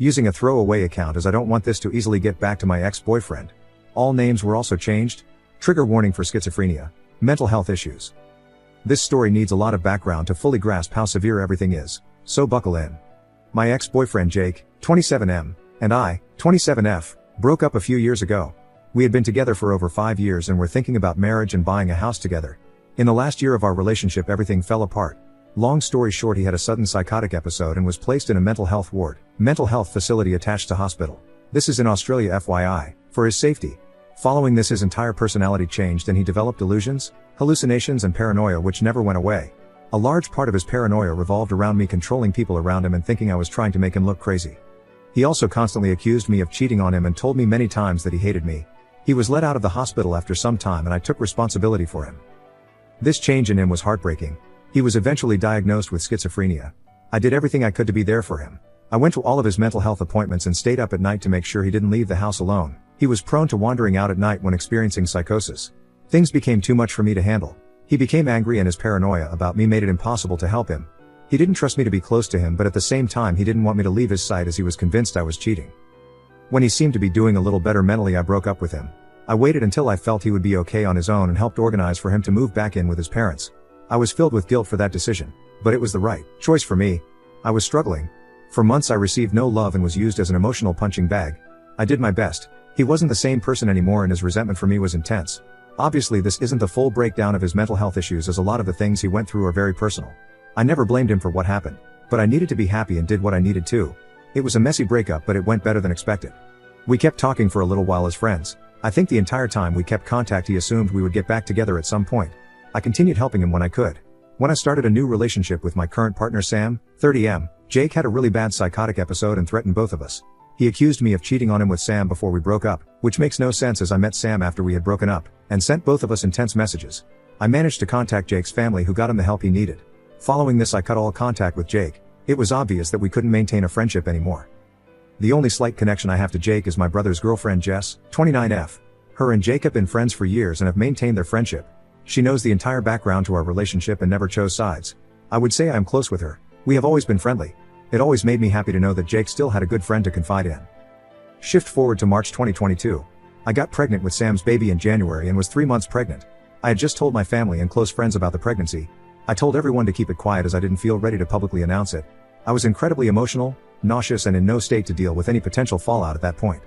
Using a throwaway account as I don't want this to easily get back to my ex-boyfriend. All names were also changed. Trigger warning for schizophrenia. Mental health issues. This story needs a lot of background to fully grasp how severe everything is, so buckle in. My ex-boyfriend Jake, 27M, and I, 27F, broke up a few years ago. We had been together for over 5 years and were thinking about marriage and buying a house together. In the last year of our relationship everything fell apart. Long story short, he had a sudden psychotic episode and was placed in a mental health ward, mental health facility attached to hospital. This is in Australia FYI, for his safety. Following this his entire personality changed and he developed delusions, hallucinations and paranoia which never went away. A large part of his paranoia revolved around me controlling people around him and thinking I was trying to make him look crazy. He also constantly accused me of cheating on him and told me many times that he hated me. He was let out of the hospital after some time and I took responsibility for him. This change in him was heartbreaking. He was eventually diagnosed with schizophrenia. I did everything I could to be there for him. I went to all of his mental health appointments and stayed up at night to make sure he didn't leave the house alone. He was prone to wandering out at night when experiencing psychosis. Things became too much for me to handle. He became angry and his paranoia about me made it impossible to help him. He didn't trust me to be close to him, but at the same time he didn't want me to leave his side as he was convinced I was cheating. When he seemed to be doing a little better mentally, I broke up with him. I waited until I felt he would be okay on his own and helped organize for him to move back in with his parents. I was filled with guilt for that decision, but it was the right choice for me. I was struggling. For months I received no love and was used as an emotional punching bag. I did my best. He wasn't the same person anymore and his resentment for me was intense. Obviously this isn't the full breakdown of his mental health issues as a lot of the things he went through are very personal. I never blamed him for what happened, but I needed to be happy and did what I needed to. It was a messy breakup but it went better than expected. We kept talking for a little while as friends. I think the entire time we kept contact he assumed we would get back together at some point. I continued helping him when I could. When I started a new relationship with my current partner Sam, 30M, Jake had a really bad psychotic episode and threatened both of us. He accused me of cheating on him with Sam before we broke up, which makes no sense as I met Sam after we had broken up, and sent both of us intense messages. I managed to contact Jake's family who got him the help he needed. Following this I cut all contact with Jake. It was obvious that we couldn't maintain a friendship anymore. The only slight connection I have to Jake is my brother's girlfriend Jess, 29F. Her and Jake have been friends for years and have maintained their friendship. She knows the entire background to our relationship and never chose sides. I would say I am close with her. We have always been friendly. It always made me happy to know that Jake still had a good friend to confide in. Shift forward to March 2022. I got pregnant with Sam's baby in January and was 3 months pregnant. I had just told my family and close friends about the pregnancy. I told everyone to keep it quiet as I didn't feel ready to publicly announce it. I was incredibly emotional, nauseous and in no state to deal with any potential fallout at that point.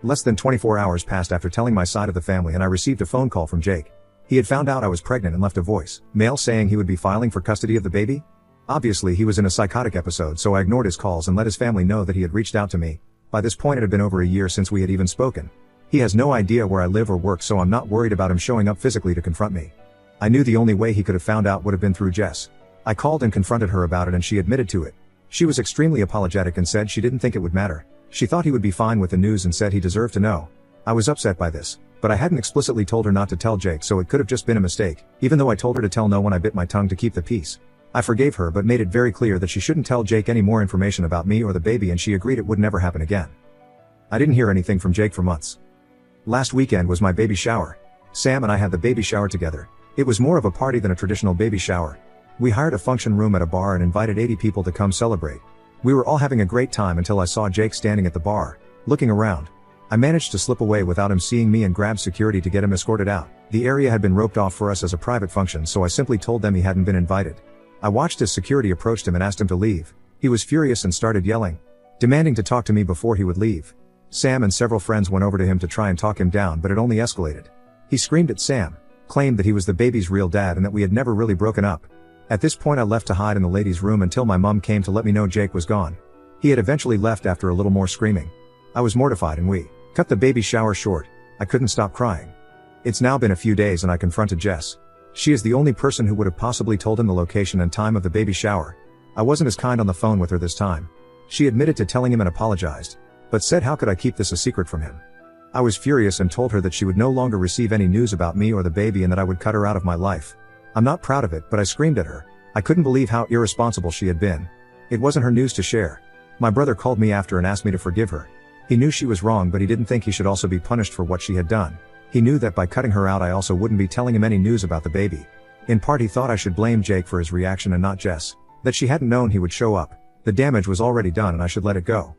Less than 24 hours passed after telling my side of the family and I received a phone call from Jake. He had found out I was pregnant and left a voice mail saying he would be filing for custody of the baby. Obviously he was in a psychotic episode, so I ignored his calls and let his family know that he had reached out to me. By this point it had been over a year since we had even spoken. He has no idea where I live or work, so I'm not worried about him showing up physically to confront me. I knew the only way he could have found out would have been through Jess. I called and confronted her about it and she admitted to it. She was extremely apologetic and said she didn't think it would matter. She thought he would be fine with the news and said he deserved to know. I was upset by this, but I hadn't explicitly told her not to tell Jake, so it could have just been a mistake, even though I told her to tell no when I bit my tongue to keep the peace. I forgave her but made it very clear that she shouldn't tell Jake any more information about me or the baby, and she agreed it would never happen again. I didn't hear anything from Jake for months. Last weekend was my baby shower. Sam and I had the baby shower together. It was more of a party than a traditional baby shower. We hired a function room at a bar and invited 80 people to come celebrate. We were all having a great time until I saw Jake standing at the bar, looking around. I managed to slip away without him seeing me and grabbed security to get him escorted out. The area had been roped off for us as a private function, so I simply told them he hadn't been invited. I watched as security approached him and asked him to leave. He was furious and started yelling, demanding to talk to me before he would leave. Sam and several friends went over to him to try and talk him down, but it only escalated. He screamed at Sam, claimed that he was the baby's real dad and that we had never really broken up. At this point I left to hide in the ladies' room until my mom came to let me know Jake was gone. He had eventually left after a little more screaming. I was mortified and we cut the baby shower short. I couldn't stop crying. It's now been a few days and I confronted Jess. She is the only person who would have possibly told him the location and time of the baby shower. I wasn't as kind on the phone with her this time. She admitted to telling him and apologized, but said how could I keep this a secret from him. I was furious and told her that she would no longer receive any news about me or the baby and that I would cut her out of my life. I'm not proud of it, but I screamed at her. I couldn't believe how irresponsible she had been. It wasn't her news to share. My brother called me after and asked me to forgive her. He knew she was wrong, but he didn't think he should also be punished for what she had done. He knew that by cutting her out I also wouldn't be telling him any news about the baby. In part he thought I should blame Jake for his reaction and not Jess. That she hadn't known he would show up. The damage was already done and I should let it go.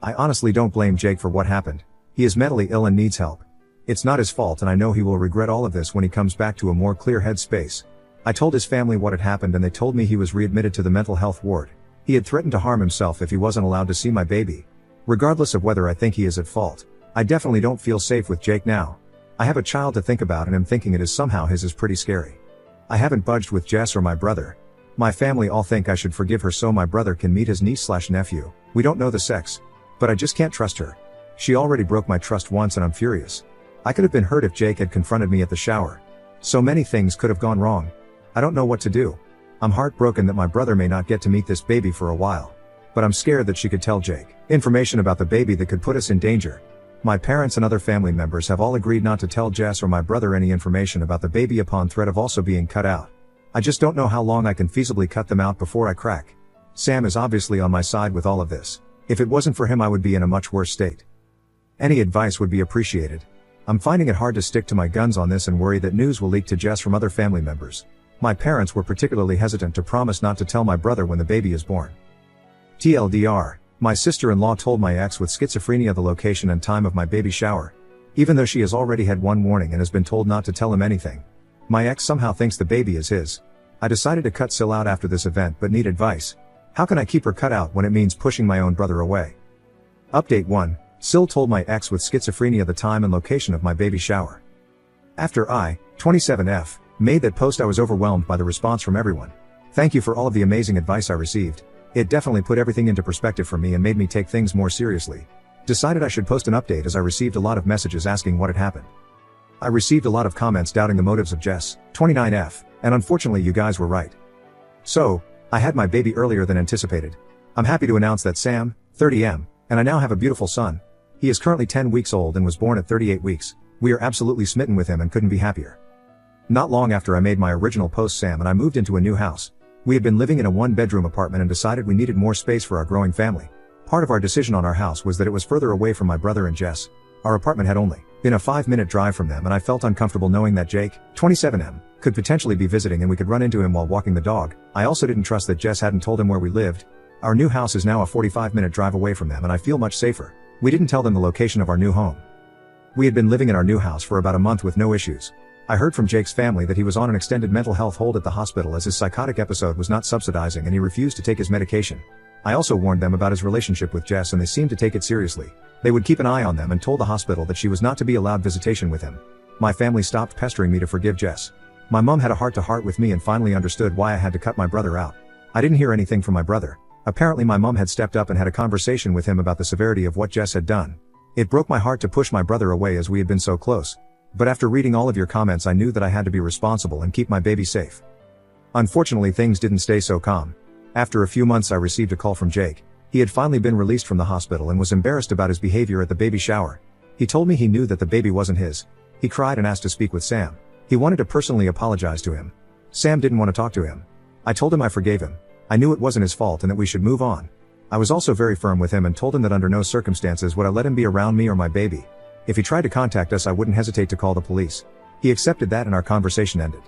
I honestly don't blame Jake for what happened. He is mentally ill and needs help. It's not his fault, and I know he will regret all of this when he comes back to a more clear head space. I told his family what had happened and they told me he was readmitted to the mental health ward. He had threatened to harm himself if he wasn't allowed to see my baby. Regardless of whether I think he is at fault, I definitely don't feel safe with Jake now. I have a child to think about and am thinking it is somehow his is pretty scary. I haven't budged with Jess or my brother. My family all think I should forgive her so my brother can meet his niece/nephew. We don't know the sex. But I just can't trust her. She already broke my trust once and I'm furious. I could have been hurt if Jake had confronted me at the shower. So many things could have gone wrong. I don't know what to do. I'm heartbroken that my brother may not get to meet this baby for a while. But I'm scared that she could tell Jake information about the baby that could put us in danger. My parents and other family members have all agreed not to tell Jess or my brother any information about the baby upon threat of also being cut out. I just don't know how long I can feasibly cut them out before I crack. Sam is obviously on my side with all of this. If it wasn't for him I would be in a much worse state. Any advice would be appreciated. I'm finding it hard to stick to my guns on this and worry that news will leak to Jess from other family members. My parents were particularly hesitant to promise not to tell my brother when the baby is born. TLDR, my sister-in-law told my ex with schizophrenia the location and time of my baby shower. Even though she has already had one warning and has been told not to tell him anything. My ex somehow thinks the baby is his. I decided to cut SIL out after this event but need advice. How can I keep her cut out when it means pushing my own brother away? Update 1. SIL told my ex with schizophrenia the time and location of my baby shower. After I, 27F, made that post I was overwhelmed by the response from everyone. Thank you for all of the amazing advice I received. It definitely put everything into perspective for me and made me take things more seriously. Decided I should post an update as I received a lot of messages asking what had happened. I received a lot of comments doubting the motives of Jess, 29F, and unfortunately you guys were right. So, I had my baby earlier than anticipated. I'm happy to announce that Sam, 30M, and I now have a beautiful son. He is currently 10 weeks old and was born at 38 weeks. We are absolutely smitten with him and couldn't be happier. Not long after I made my original post, Sam and I moved into a new house. We had been living in a one-bedroom apartment and decided we needed more space for our growing family. Part of our decision on our house was that it was further away from my brother and Jess. Our apartment had only been a 5-minute drive from them and I felt uncomfortable knowing that Jake, 27M, could potentially be visiting and we could run into him while walking the dog. I also didn't trust that Jess hadn't told him where we lived. Our new house is now a 45-minute drive away from them and I feel much safer. We didn't tell them the location of our new home. We had been living in our new house for about a month with no issues. I heard from Jake's family that he was on an extended mental health hold at the hospital as his psychotic episode was not subsidizing and he refused to take his medication. I also warned them about his relationship with Jess and they seemed to take it seriously. They would keep an eye on them and told the hospital that she was not to be allowed visitation with him. My family stopped pestering me to forgive Jess. My mom had a heart-to-heart with me and finally understood why I had to cut my brother out. I didn't hear anything from my brother. Apparently my mom had stepped up and had a conversation with him about the severity of what Jess had done. It broke my heart to push my brother away as we had been so close. But after reading all of your comments I knew that I had to be responsible and keep my baby safe. Unfortunately things didn't stay so calm. After a few months I received a call from Jake. He had finally been released from the hospital and was embarrassed about his behavior at the baby shower. He told me he knew that the baby wasn't his. He cried and asked to speak with Sam. He wanted to personally apologize to him. Sam didn't want to talk to him. I told him I forgave him. I knew it wasn't his fault and that we should move on. I was also very firm with him and told him that under no circumstances would I let him be around me or my baby. If he tried to contact us I wouldn't hesitate to call the police. He accepted that and our conversation ended.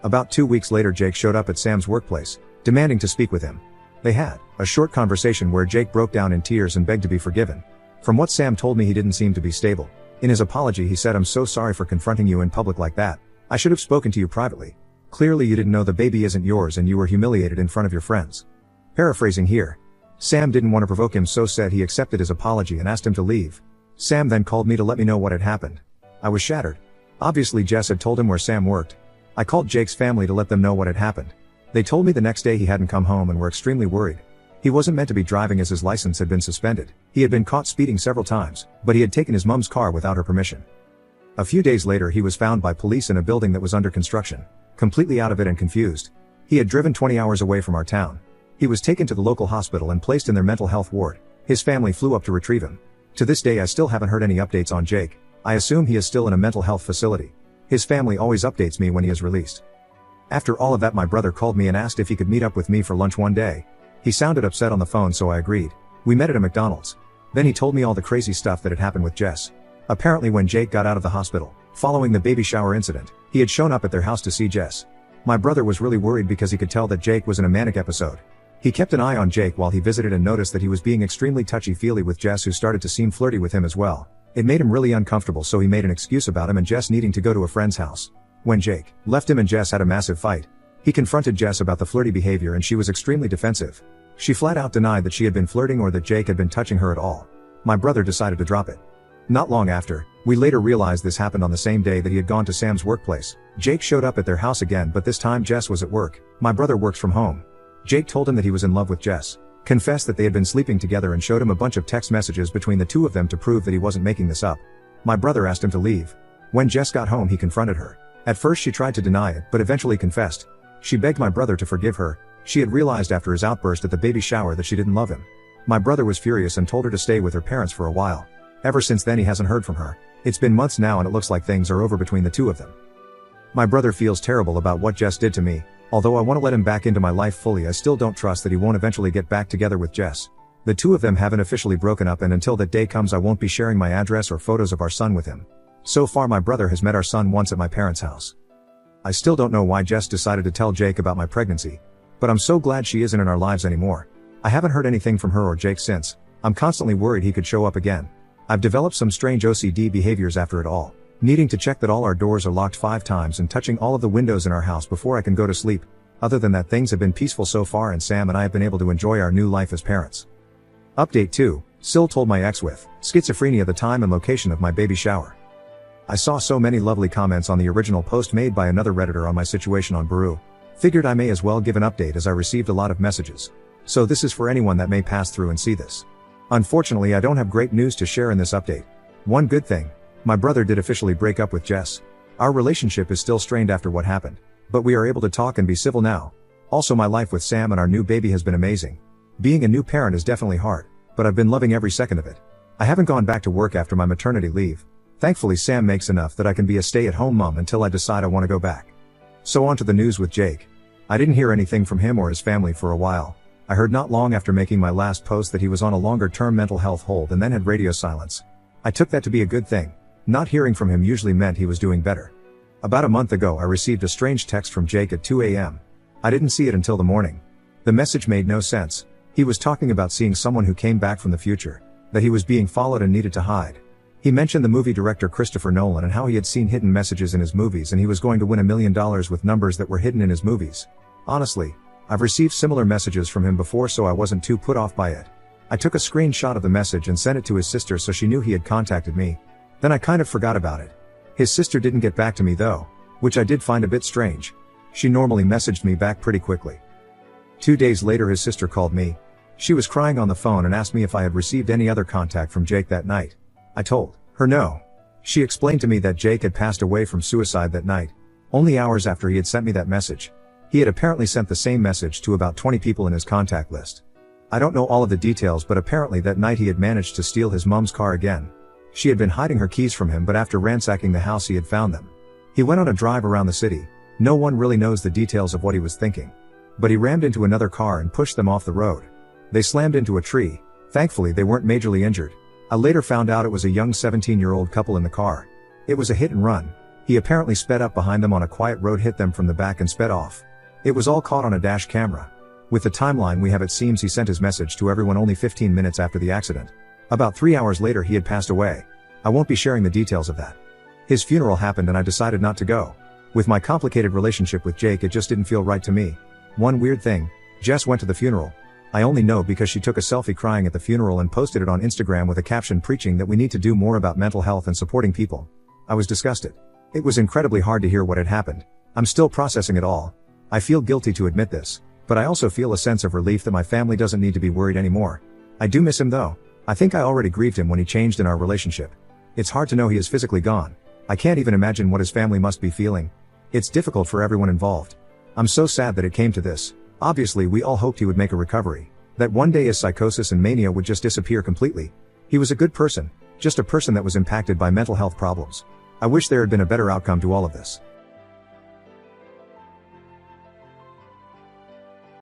About 2 weeks later Jake showed up at Sam's workplace, demanding to speak with him. They had a short conversation where Jake broke down in tears and begged to be forgiven. From what Sam told me he didn't seem to be stable. In his apology he said, "I'm so sorry for confronting you in public like that. I should have spoken to you privately. Clearly you didn't know the baby isn't yours and you were humiliated in front of your friends." Paraphrasing here. Sam didn't want to provoke him so said he accepted his apology and asked him to leave. Sam then called me to let me know what had happened. I was shattered. Obviously Jess had told him where Sam worked. I called Jake's family to let them know what had happened. They told me the next day he hadn't come home and were extremely worried. He wasn't meant to be driving as his license had been suspended. He had been caught speeding several times, but he had taken his mom's car without her permission. A few days later he was found by police in a building that was under construction, completely out of it and confused. He had driven 20 hours away from our town. He was taken to the local hospital and placed in their mental health ward. His family flew up to retrieve him. To this day I still haven't heard any updates on Jake. I assume he is still in a mental health facility. His family always updates me when he is released. After all of that my brother called me and asked if he could meet up with me for lunch one day. He sounded upset on the phone so I agreed. We met at a McDonald's. Then he told me all the crazy stuff that had happened with Jess. Apparently when Jake got out of the hospital, following the baby shower incident, he had shown up at their house to see Jess. My brother was really worried because he could tell that Jake was in a manic episode. He kept an eye on Jake while he visited and noticed that he was being extremely touchy-feely with Jess, who started to seem flirty with him as well. It made him really uncomfortable, so he made an excuse about him and Jess needing to go to a friend's house. When Jake left him and Jess had a massive fight, he confronted Jess about the flirty behavior and she was extremely defensive. She flat out denied that she had been flirting or that Jake had been touching her at all. My brother decided to drop it. Not long after, we later realized this happened on the same day that he had gone to Sam's workplace. Jake showed up at their house again, but this time Jess was at work. My brother works from home. Jake told him that he was in love with Jess, confessed that they had been sleeping together and showed him a bunch of text messages between the two of them to prove that he wasn't making this up. My brother asked him to leave. When Jess got home, he confronted her. At first she tried to deny it, but eventually confessed. She begged my brother to forgive her. She had realized after his outburst at the baby shower that she didn't love him. My brother was furious and told her to stay with her parents for a while. Ever since then he hasn't heard from her. It's been months now and it looks like things are over between the two of them. My brother feels terrible about what Jess did to me. Although I want to let him back into my life fully, I still don't trust that he won't eventually get back together with Jess. The two of them haven't officially broken up, and until that day comes I won't be sharing my address or photos of our son with him. So far my brother has met our son once at my parents' house. I still don't know why Jess decided to tell Jake about my pregnancy. But I'm so glad she isn't in our lives anymore. I haven't heard anything from her or Jake since. I'm constantly worried he could show up again. I've developed some strange OCD behaviors after it all. Needing to check that all our doors are locked 5 times and touching all of the windows in our house before I can go to sleep. Other than that, things have been peaceful so far and Sam and I have been able to enjoy our new life as parents. Update 2. SIL told my ex with schizophrenia the time and location of my baby shower. I saw so many lovely comments on the original post made by another Redditor on my situation on Baru. Figured I may as well give an update as I received a lot of messages. So this is for anyone that may pass through and see this. Unfortunately, I don't have great news to share in this update. One good thing, my brother did officially break up with Jess. Our relationship is still strained after what happened, but we are able to talk and be civil now. Also, my life with Sam and our new baby has been amazing. Being a new parent is definitely hard, but I've been loving every second of it. I haven't gone back to work after my maternity leave. Thankfully, Sam makes enough that I can be a stay-at-home mom until I decide I want to go back. So on to the news with Jake. I didn't hear anything from him or his family for a while. I heard not long after making my last post that he was on a longer-term mental health hold and then had radio silence. I took that to be a good thing. Not hearing from him usually meant he was doing better. About a month ago I received a strange text from Jake at 2 a.m. I didn't see it until the morning. The message made no sense. He was talking about seeing someone who came back from the future, that he was being followed and needed to hide. He mentioned the movie director Christopher Nolan and how he had seen hidden messages in his movies and he was going to win $1 million with numbers that were hidden in his movies. Honestly, I've received similar messages from him before, so I wasn't too put off by it. I took a screenshot of the message and sent it to his sister so she knew he had contacted me. Then I kind of forgot about it. His sister didn't get back to me though, which I did find a bit strange. She normally messaged me back pretty quickly. 2 days later his sister called me. She was crying on the phone and asked me if I had received any other contact from Jake that night. I told her no. She explained to me that Jake had passed away from suicide that night, only hours after he had sent me that message. He had apparently sent the same message to about 20 people in his contact list. I don't know all of the details, but apparently that night he had managed to steal his mom's car again. She had been hiding her keys from him, but after ransacking the house he had found them. He went on a drive around the city. No one really knows the details of what he was thinking. But he rammed into another car and pushed them off the road. They slammed into a tree. Thankfully they weren't majorly injured. I later found out it was a young 17-year-old couple in the car. It was a hit and run. He apparently sped up behind them on a quiet road, hit them from the back and sped off. It was all caught on a dash camera. With the timeline we have, it seems he sent his message to everyone only 15 minutes after the accident. About 3 hours later he had passed away. I won't be sharing the details of that. His funeral happened and I decided not to go. With my complicated relationship with Jake, it just didn't feel right to me. One weird thing, Jess went to the funeral. I only know because she took a selfie crying at the funeral and posted it on Instagram with a caption preaching that we need to do more about mental health and supporting people. I was disgusted. It was incredibly hard to hear what had happened. I'm still processing it all. I feel guilty to admit this, but I also feel a sense of relief that my family doesn't need to be worried anymore. I do miss him though. I think I already grieved him when he changed in our relationship. It's hard to know he is physically gone. I can't even imagine what his family must be feeling. It's difficult for everyone involved. I'm so sad that it came to this. Obviously we all hoped he would make a recovery, that one day his psychosis and mania would just disappear completely. He was a good person, just a person that was impacted by mental health problems. I wish there had been a better outcome to all of this.